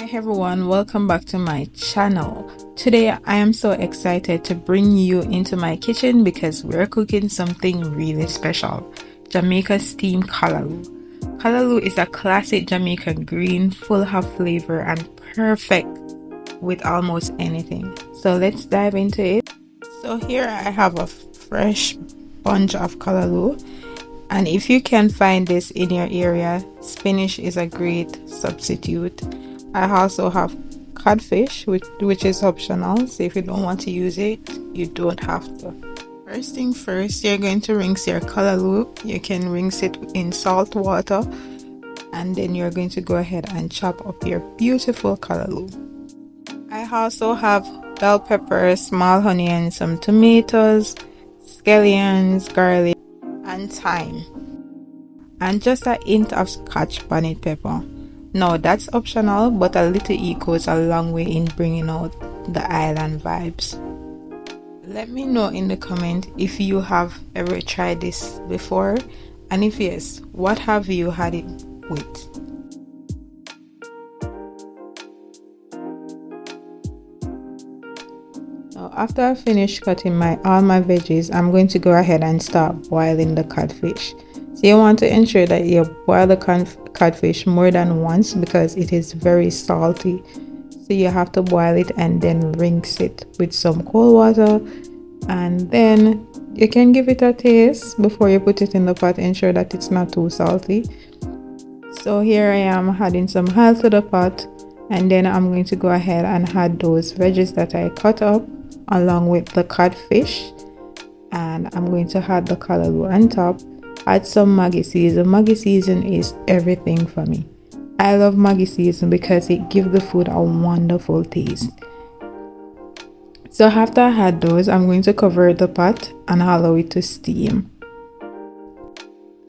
Hi everyone, welcome back to my channel. Today I am so excited to bring you into my kitchen because we're cooking something really special. Jamaica Steamed Callaloo. Callaloo is a classic Jamaican green full of flavor and perfect with almost anything. So let's dive into it. So here I have a fresh bunch of callaloo, and if you can find this in your area, spinach is a great substitute. I also have codfish, which is optional, so if you don't want to use it, you don't have to. First thing first, you're going to rinse your callaloo. You can rinse it in salt water, and then you're going to go ahead and chop up your beautiful callaloo. I also have bell peppers, small onions, some tomatoes, scallions, garlic, and thyme, and just a hint of scotch bonnet pepper. Now that's optional, but a little goes a long way in bringing out the island vibes. Let me know in the comment if you have ever tried this before, and if yes, what have you had it with? Now after I finish cutting all my veggies, I'm going to go ahead and start boiling the codfish. So you want to ensure that you boil the codfish more than once because it is very salty. So you have to boil it and then rinse it with some cold water, and then you can give it a taste before you put it in the pot. Ensure that it's not too salty. So here I am adding some oil to the pot, and then I'm going to go ahead and add those veggies that I cut up along with the codfish, and I'm going to add the callaloo on top. Add some Maggi season. Maggi season is everything for me. I love Maggi season because it gives the food a wonderful taste. So after I add those, I'm going to cover the pot and allow it to steam.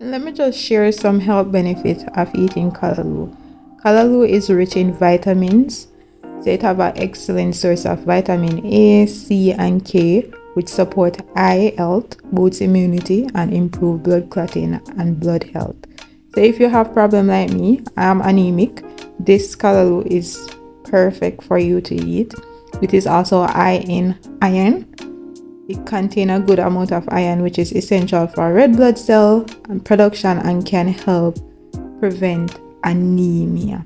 Let me just share some health benefits of eating callaloo. Callaloo is rich in vitamins. So it have an excellent source of vitamin A, C, and K, which support eye health, boosts immunity, and improve blood clotting and blood health. So if you have problem like me, I am anemic, this callaloo is perfect for you to eat. It is also high in iron. It contains a good amount of iron, which is essential for red blood cell and production and can help prevent anemia.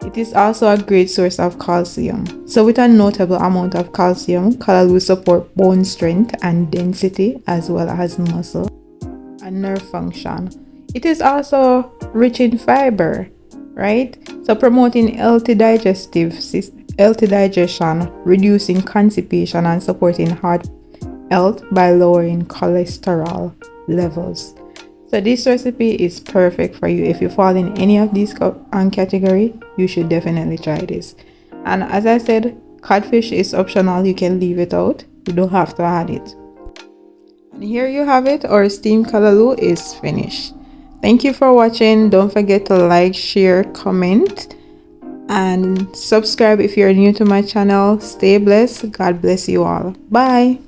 It is also a great source of calcium. So with a notable amount of calcium, callaloo support bone strength and density as well as muscle and nerve function. It is also rich in fiber, right? So promoting healthy digestion, reducing constipation, and supporting heart health by lowering cholesterol levels. So this recipe is perfect for you. If you fall in any of these category, you should definitely try this. And as I said, codfish is optional. You can leave it out. You don't have to add it. And here you have it. Our steamed callaloo is finished. Thank you for watching. Don't forget to like, share, comment, and subscribe if you're new to my channel. Stay blessed. God bless you all. Bye.